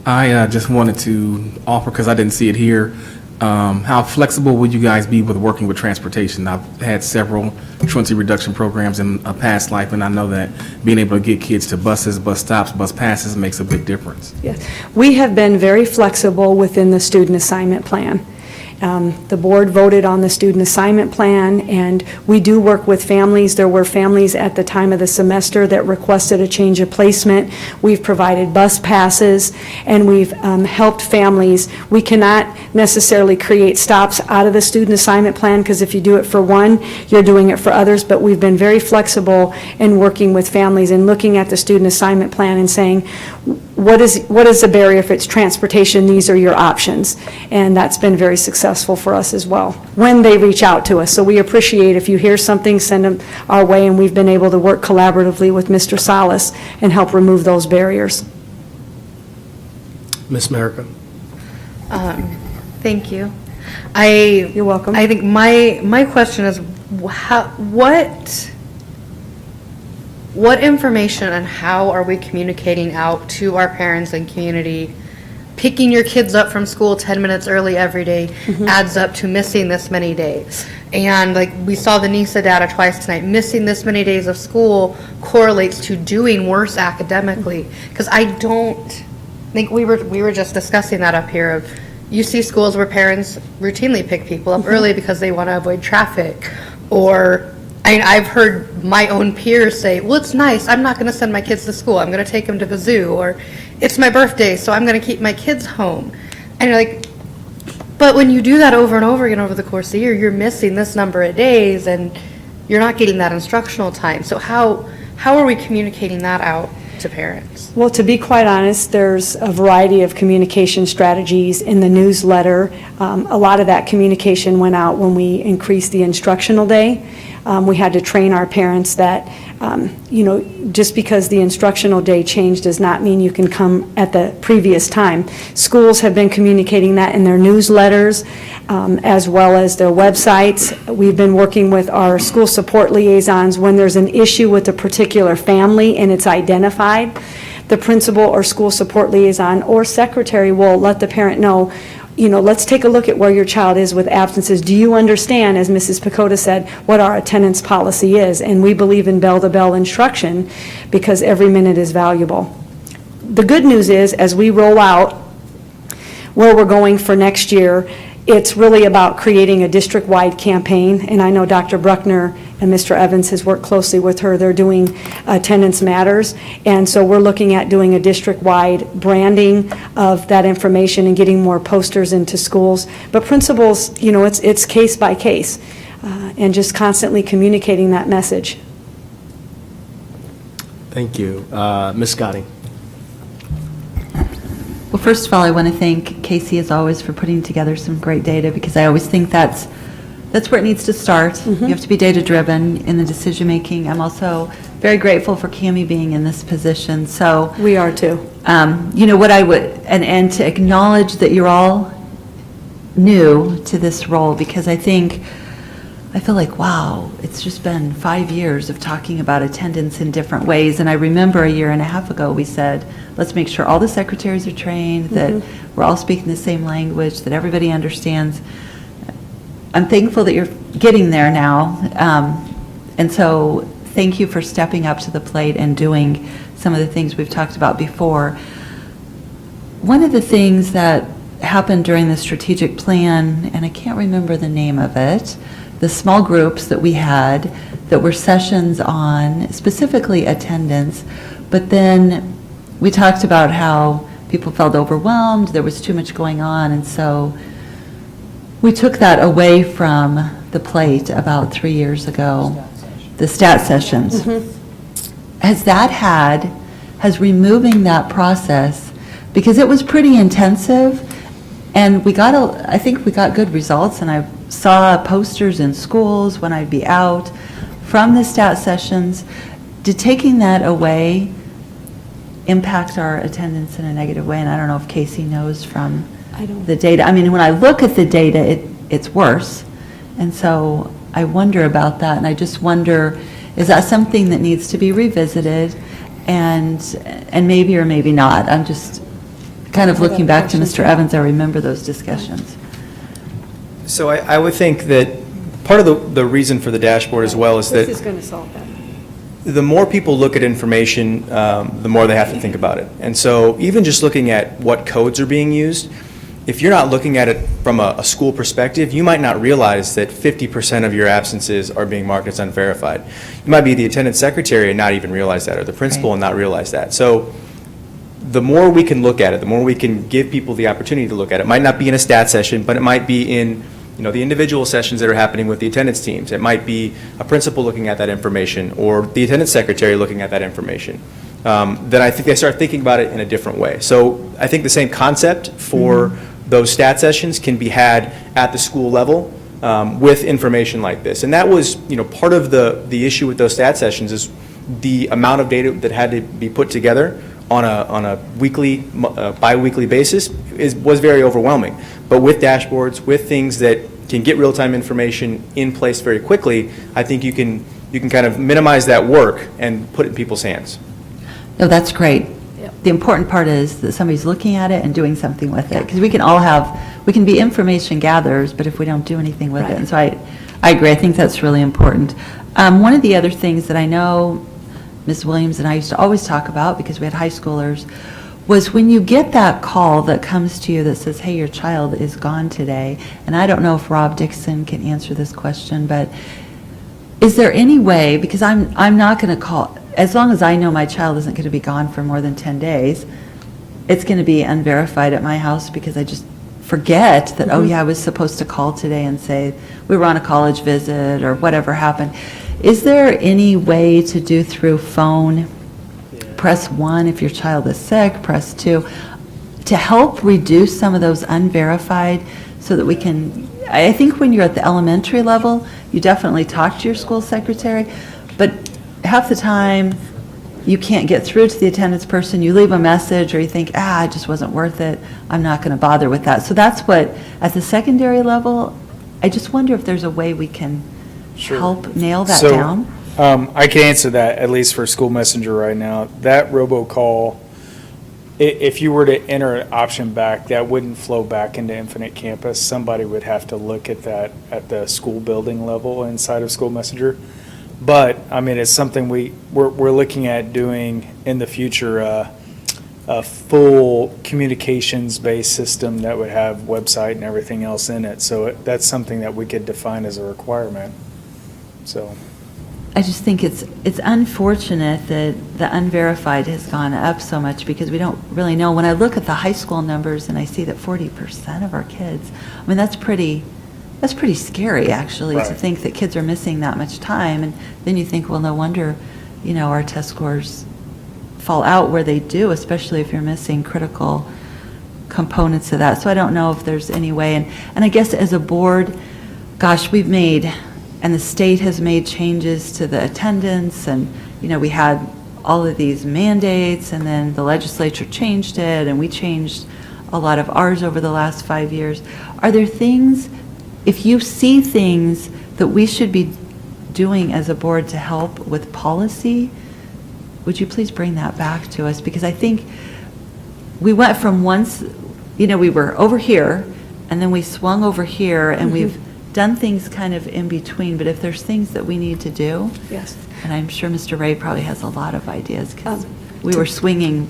I just wanted to offer, because I didn't see it here, how flexible would you guys be with working with transportation? I've had several truancy reduction programs in a past life, and I know that being able to get kids to buses, bus stops, bus passes makes a big difference. Yes. We have been very flexible within the student assignment plan. The board voted on the student assignment plan, and we do work with families. There were families at the time of the semester that requested a change of placement. We've provided bus passes, and we've helped families. We cannot necessarily create stops out of the student assignment plan, because if you do it for one, you're doing it for others, but we've been very flexible in working with families and looking at the student assignment plan and saying, what is the barrier? If it's transportation, these are your options. And that's been very successful for us as well, when they reach out to us. So we appreciate if you hear something, send them our way, and we've been able to work collaboratively with Mr. Salas and help remove those barriers. Ms. Merica? Thank you. You're welcome. I think my question is, what information and how are we communicating out to our parents and community? Picking your kids up from school 10 minutes early every day adds up to missing this many days. And like we saw the NISA data twice tonight, missing this many days of school correlates to doing worse academically. Because I don't think we were just discussing that up here. Of you see schools where parents routinely pick people up early because they want to avoid traffic, or I've heard my own peers say, well, it's nice, I'm not going to send my kids to school, I'm going to take them to the zoo, or it's my birthday, so I'm going to keep my kids home. And you're like, but when you do that over and over again over the course of the year, you're missing this number of days, and you're not getting that instructional time. So how are we communicating that out to parents? Well, to be quite honest, there's a variety of communication strategies in the newsletter. A lot of that communication went out when we increased the instructional day. We had to train our parents that, just because the instructional day changed does not mean you can come at the previous time. Schools have been communicating that in their newsletters, as well as their websites. We've been working with our school support liaisons when there's an issue with a particular family and it's identified. The principal or school support liaison or secretary will let the parent know, let's take a look at where your child is with absences. Do you understand, as Mrs. Pacoda said, what our attendance policy is? And we believe in bell-to-bell instruction because every minute is valuable. The good news is, as we roll out where we're going for next year, it's really about creating a district-wide campaign. And I know Dr. Bruckner and Mr. Evans has worked closely with her. They're doing Attendance Matters. And so we're looking at doing a district-wide branding of that information and getting more posters into schools. But principals, it's case by case, and just constantly communicating that message. Thank you. Ms. Scotty? Well, first of all, I want to thank Casey, as always, for putting together some great data, because I always think that's where it needs to start. You have to be data-driven in the decision-making. I'm also very grateful for Cammie being in this position. So we are too. What I would, and to acknowledge that you're all new to this role because I feel like, wow, it's just been 5 years of talking about attendance in different ways. And I remember a year and a half ago, we said, let's make sure all the secretaries are trained, that we're all speaking the same language, that everybody understands. I'm thankful that you're getting there now. And so thank you for stepping up to the plate and doing some of the things we've talked about before. One of the things that happened during the strategic plan, and I can't remember the name of it, the small groups that we had that were sessions on specifically attendance, but then we talked about how people felt overwhelmed, there was too much going on, and so we took that away from the plate about 3 years ago, the stat sessions. Has removing that process, because it was pretty intensive, and I think we got good results, and I saw posters in schools when I'd be out from the stat sessions. Did taking that away impact our attendance in a negative way? And I don't know if Casey knows from the data. I mean, when I look at the data, it's worse. And so I wonder about that, and I just wonder, is that something that needs to be revisited? And maybe or maybe not. I'm just kind of looking back to Mr. Evans. I remember those discussions. So I would think that part of the reason for the dashboard as well is that This is going to solve that. the more people look at information, the more they have to think about it. And so even just looking at what codes are being used, if you're not looking at it from a school perspective, you might not realize that 50% of your absences are being marked as unverified. You might be the attendance secretary and not even realize that, or the principal and not realize that. So the more we can look at it, the more we can give people the opportunity to look at it. It might not be in a stat session, but it might be in the individual sessions that are happening with the attendance teams. It might be a principal looking at that information or the attendance secretary looking at that information. Then I think they start thinking about it in a different way. So I think the same concept for those stat sessions can be had at the school level with information like this. And that was, part of the issue with those stat sessions is the amount of data that had to be put together on a weekly, bi-weekly basis was very overwhelming. But with dashboards, with things that can get real-time information in place very quickly, I think you can kind of minimize that work and put it in people's hands. No, that's great. The important part is that somebody's looking at it and doing something with it. Because we can be information gatherers, but if we don't do anything with it. And so I agree. I think that's really important. One of the other things that I know Ms. Williams and I used to always talk about, because we had high schoolers, was when you get that call that comes to you that says, hey, your child is gone today, and I don't know if Rob Dixon can answer this question, but is there any way, because I'm not going to call, as long as I know my child isn't going to be gone for more than 10 days, it's going to be unverified at my house because I just forget that, oh yeah, I was supposed to call today and say we were on a college visit or whatever happened. Is there any way to do through phone, press 1 if your child is sick, press 2, to help reduce some of those unverified so that we can, I think when you're at the elementary level, you definitely talk to your school secretary, but half the time you can't get through to the attendance person, you leave a message or you think, it just wasn't worth it, I'm not going to bother with that. So that's what, at the secondary level, I just wonder if there's a way we can help nail that down. I can answer that, at least for School Messenger right now. That robocall, if you were to enter an option back, that wouldn't flow back into Infinite Campus. Somebody would have to look at that at the school building level inside of School Messenger. But, I mean, it's something we're looking at doing in the future, a full communications-based system that would have website and everything else in it. So that's something that we could define as a requirement. So I just think it's unfortunate that the unverified has gone up so much because we don't really know. When I look at the high school numbers and I see that 40% of our kids, I mean, that's pretty scary, actually, to think that kids are missing that much time. And then you think, well, no wonder, our test scores fall out where they do, especially if you're missing critical components of that. So I don't know if there's any way. And I guess as a board, gosh, we've made, and the state has made changes to the attendance, and, we had all of these mandates, and then the legislature changed it, and we changed a lot of ours over the last 5 years. Are there things, if you see things that we should be doing as a board to help with policy, would you please bring that back to us? Because I think we went from once, we were over here, and then we swung over here, and we've done things kind of in between, but if there's things that we need to do, Yes. and I'm sure Mr. Ray probably has a lot of ideas, because we were swinging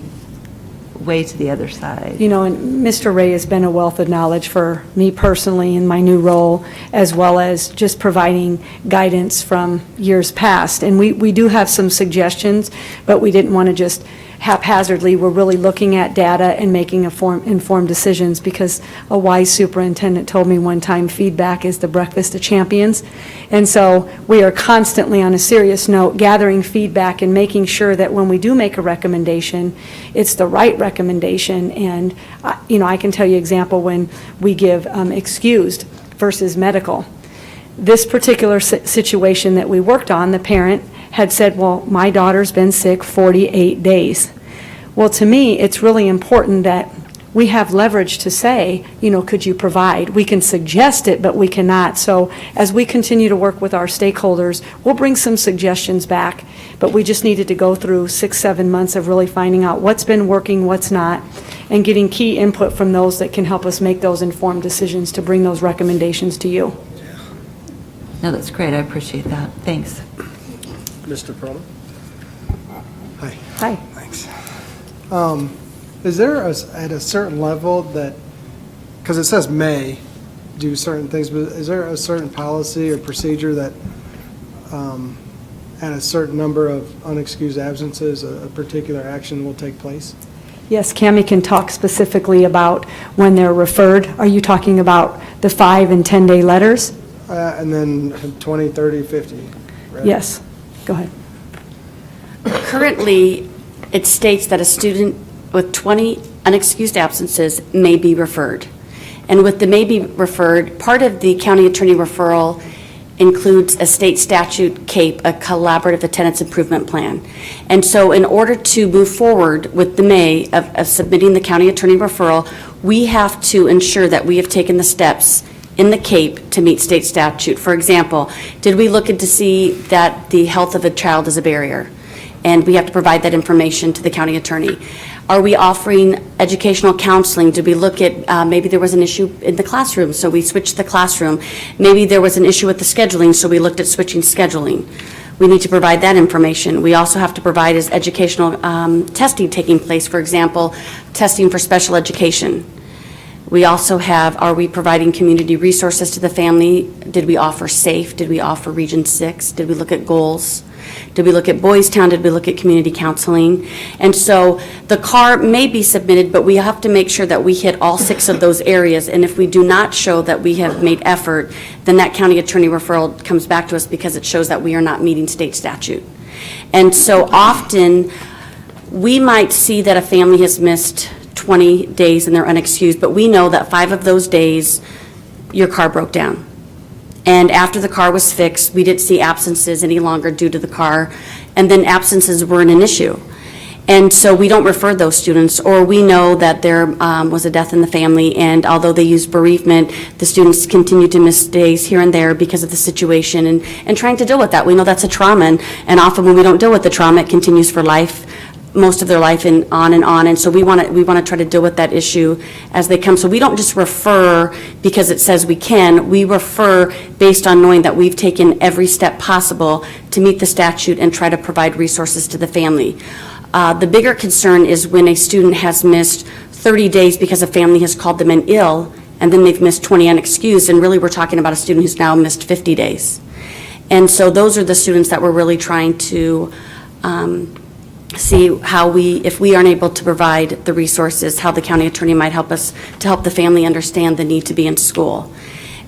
way to the other side. And Mr. Ray has been a wealth of knowledge for me personally in my new role, as well as just providing guidance from years past. And we do have some suggestions, but we didn't want to just haphazardly. We're really looking at data and making informed decisions, because a wise superintendent told me one time, feedback is the breakfast of champions. And so we are constantly, on a serious note, gathering feedback and making sure that when we do make a recommendation, it's the right recommendation. And, I can tell you an example when we give excused versus medical. This particular situation that we worked on, the parent had said, well, my daughter's been sick 48 days. Well, to me, it's really important that we have leverage to say, could you provide? We can suggest it, but we cannot. So as we continue to work with our stakeholders, we'll bring some suggestions back, but we just needed to go through 6-7 months of really finding out what's been working, what's not, and getting key input from those that can help us make those informed decisions to bring those recommendations to you. No, that's great. I appreciate that. Thanks. Mr. Perlman? Hi. Hi. Thanks. Is there at a certain level that, because it says may do certain things, but is there a certain policy or procedure that at a certain number of unexcused absences, a particular action will take place? Yes, Cammie can talk specifically about when they're referred. Are you talking about the 5 and 10-day letters? And then 20, 30, 50, right? Yes. Go ahead. Currently, it states that a student with 20 unexcused absences may be referred. And with the may be referred, part of the county attorney referral includes a state statute, CAPE, a collaborative attendance improvement plan. And so in order to move forward with the may of submitting the county attorney referral, we have to ensure that we have taken the steps in the CAPE to meet state statute. For example, did we look into see that the health of a child is a barrier? And we have to provide that information to the county attorney. Are we offering educational counseling? Did we look at, maybe there was an issue in the classroom, so we switched the classroom. Maybe there was an issue with the scheduling, so we looked at switching scheduling. We need to provide that information. We also have to provide is educational testing taking place, for example, testing for special education. We also have, are we providing community resources to the family? Did we offer SAFE? Did we offer Region 6? Did we look at goals? Did we look at Boys Town? Did we look at community counseling? And so the CAR may be submitted, but we have to make sure that we hit all 6 of those areas. And if we do not show that we have made effort, then that county attorney referral comes back to us because it shows that we are not meeting state statute. And so often, we might see that a family has missed 20 days and they're unexcused, but we know that 5 of those days, your car broke down. And after the car was fixed, we didn't see absences any longer due to the car, and then absences weren't an issue. And so we don't refer those students, or we know that there was a death in the family, and although they used bereavement, the students continued to miss days here and there because of the situation and trying to deal with that. We know that's a trauma, and often when we don't deal with the trauma, it continues for life, most of their life and on. And so we want to try to deal with that issue as they come. So we don't just refer because it says we can. We refer based on knowing that we've taken every step possible to meet the statute and try to provide resources to the family. The bigger concern is when a student has missed 30 days because a family has called them in ill, and then they've missed 20 unexcused, and really we're talking about a student who's now missed 50 days. And so those are the students that we're really trying to see how if we aren't able to provide the resources, how the county attorney might help us to help the family understand the need to be in school.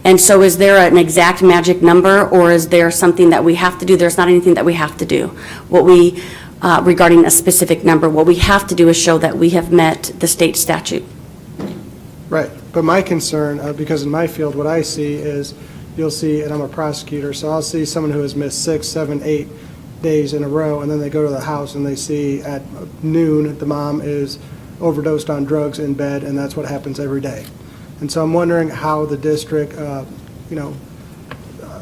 And so is there an exact magic number, or is there something that we have to do? There's not anything that we have to do. Regarding a specific number, what we have to do is show that we have met the state statute. Right, but my concern, because in my field, what I see is, you'll see, and I'm a prosecutor, so I'll see someone who has missed 6, 7, 8 days in a row, and then they go to the house and they see at noon the mom is overdosed on drugs in bed, and that's what happens every day. And so I'm wondering how the district,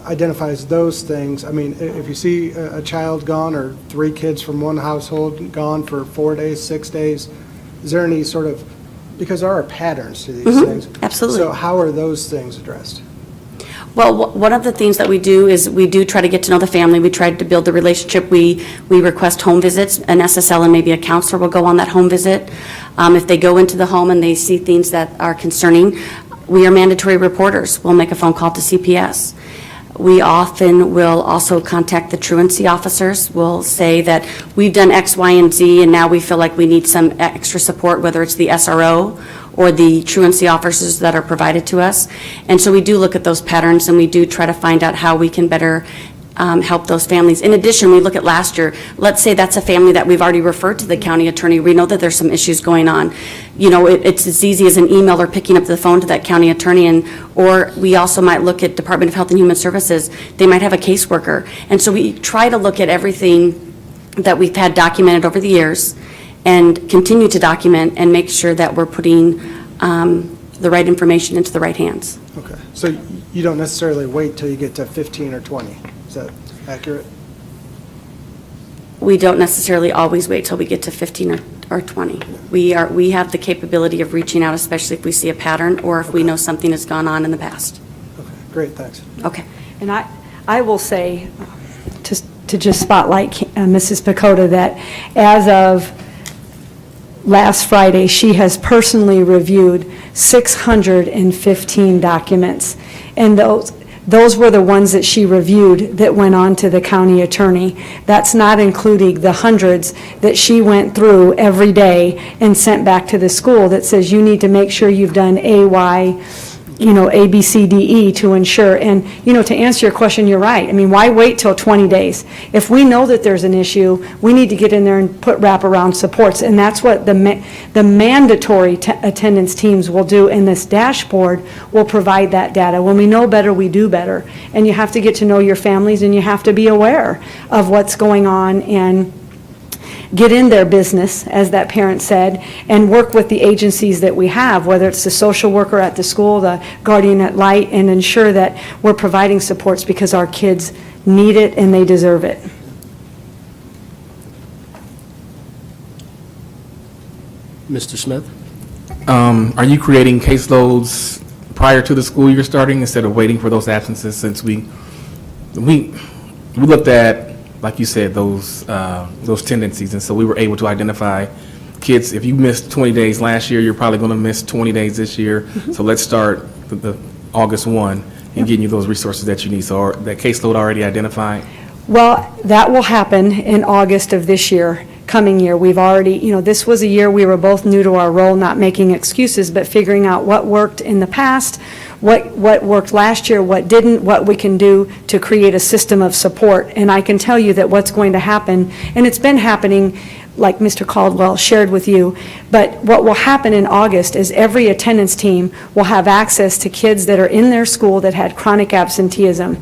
identifies those things. I mean, if you see a child gone or 3 kids from one household gone for 4 days, 6 days, is there any sort of, because there are patterns to these things. Absolutely. So how are those things addressed? Well, one of the things that we do is we do try to get to know the family. We try to build the relationship. We request home visits. An SSL and maybe a counselor will go on that home visit. If they go into the home and they see things that are concerning, we are mandatory reporters. We'll make a phone call to CPS. We often will also contact the truancy officers. We'll say that we've done X, Y, and Z, and now we feel like we need some extra support, whether it's the SRO or the truancy officers that are provided to us. And so we do look at those patterns, and we do try to find out how we can better help those families. In addition, we look at last year. Let's say that's a family that we've already referred to the county attorney. We know that there's some issues going on. It's as easy as an email or picking up the phone to that county attorney, or we also might look at Department of Health and Human Services. They might have a caseworker. And so we try to look at everything that we've had documented over the years and continue to document and make sure that we're putting the right information into the right hands. Okay, so you don't necessarily wait till you get to 15 or 20. Is that accurate? We don't necessarily always wait till we get to 15 or 20. We have the capability of reaching out, especially if we see a pattern or if we know something has gone on in the past. Okay, great, thanks. Okay. And I will say, to just spotlight Mrs. Pacoda, that as of last Friday, she has personally reviewed 615 documents. And those were the ones that she reviewed that went on to the county attorney. That's not including the hundreds that she went through every day and sent back to the school that says you need to make sure you've done A, Y, A, B, C, D, E to ensure. And, to answer your question, you're right. I mean, why wait till 20 days? If we know that there's an issue, we need to get in there and put wraparound supports. And that's what the mandatory attendance teams will do, and this dashboard will provide that data. When we know better, we do better. And you have to get to know your families, and you have to be aware of what's going on and get in their business, as that parent said, and work with the agencies that we have, whether it's the social worker at the school, the guardian ad litem, and ensure that we're providing supports because our kids need it and they deserve it. Mr. Smith? Are you creating caseloads prior to the school year starting instead of waiting for those absences? Since we looked at, like you said, those tendencies, and so we were able to identify kids. If you missed 20 days last year, you're probably going to miss 20 days this year. So let's start the August 1 and getting you those resources that you need. So that caseload already identified? Well, that will happen in August of this year, coming year. We've already, this was a year we were both new to our role, not making excuses, but figuring out what worked in the past, what worked last year, what didn't, what we can do to create a system of support. And I can tell you that what's going to happen, and it's been happening, like Mr. Caldwell shared with you, but what will happen in August is every attendance team will have access to kids that are in their school that had chronic absenteeism.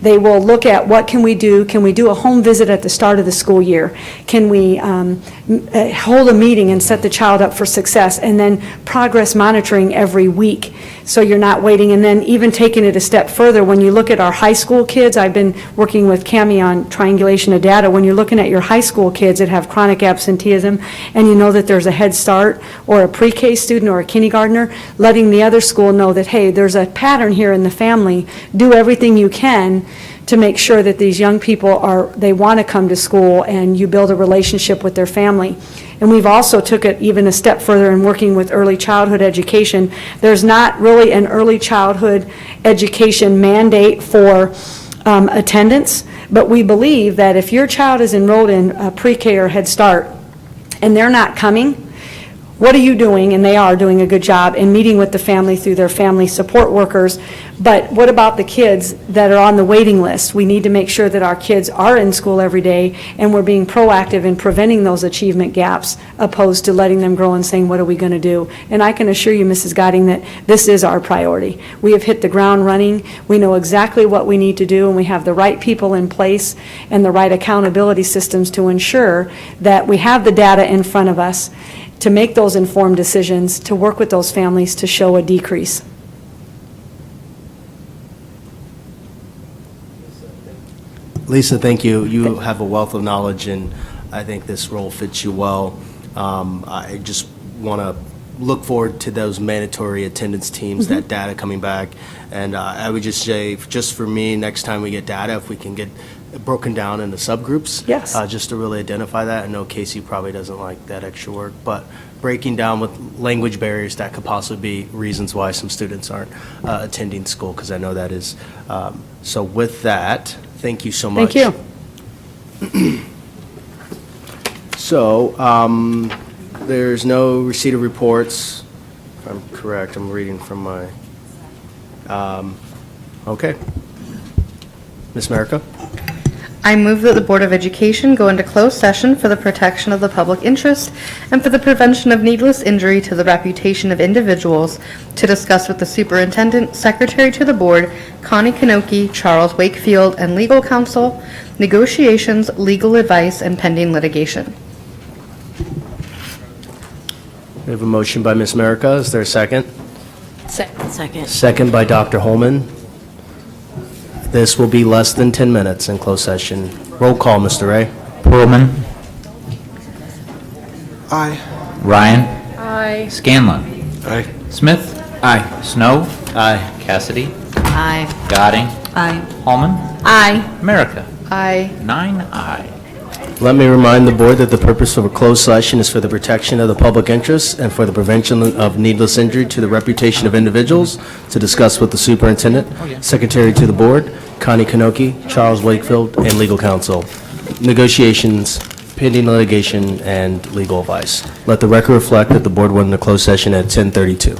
They will look at what can we do. Can we do a home visit at the start of the school year? Can we hold a meeting and set the child up for success? And then progress monitoring every week, so you're not waiting. And then even taking it a step further, when you look at our high school kids, I've been working with Cami on triangulation of data. When you're looking at your high school kids that have chronic absenteeism, and you know that there's a Head Start or a pre-K student or a kindergartner, letting the other school know that, hey, there's a pattern here in the family. Do everything you can to make sure that these young people they want to come to school, and you build a relationship with their family. And we've also took it even a step further in working with early childhood education. There's not really an early childhood education mandate for attendance, but we believe that if your child is enrolled in pre-K or Head Start and they're not coming, what are you doing? And they are doing a good job in meeting with the family through their family support workers. But what about the kids that are on the waiting list? We need to make sure that our kids are in school every day, and we're being proactive in preventing those achievement gaps, opposed to letting them grow and saying, what are we going to do? And I can assure you, Mrs. Gotting, that this is our priority. We have hit the ground running. We know exactly what we need to do, and we have the right people in place and the right accountability systems to ensure that we have the data in front of us. to make those informed decisions, to work with those families to show a decrease. Lisa, thank you. You have a wealth of knowledge, and I think this role fits you well. I just want to look forward to those mandatory attendance teams, that data coming back. And I would just say, just for me, next time we get data, if we can get it broken down into subgroups. Yes. Just to really identify that. I know Casey probably doesn't like that extra work, but breaking down with language barriers that could possibly be reasons why some students aren't attending school, because I know that is. So with that, thank you so much. Thank you. So, there's no receipt of reports, if I'm correct, I'm reading from my, okay. Ms. Merica? I move that the Board of Education go into closed session for the protection of the public interest and for the prevention of needless injury to the reputation of individuals to discuss with the superintendent, secretary to the board, Connie Kanoki, Charles Wakefield, and legal counsel, negotiations, legal advice, and pending litigation. We have a motion by Ms. Merica. Is there a second? Second. Second by Dr. Holman. This will be less than 10 minutes in closed session. Roll call, Mr. Ray. Pearlman. Aye. Ryan. Aye. Scanlon. Aye. Smith. Aye. Snow. Aye. Cassidy. Aye. Godding. Aye. Holman. Aye. America. Aye. 9 aye. Let me remind the board that the purpose of a closed session is for the protection of the public interest and for the prevention of needless injury to the reputation of individuals, to discuss with the superintendent, secretary to the board, Connie Kanoki, Charles Wakefield, and legal counsel, negotiations, pending litigation, and legal advice. Let the record reflect that the board went into closed session at 10:32.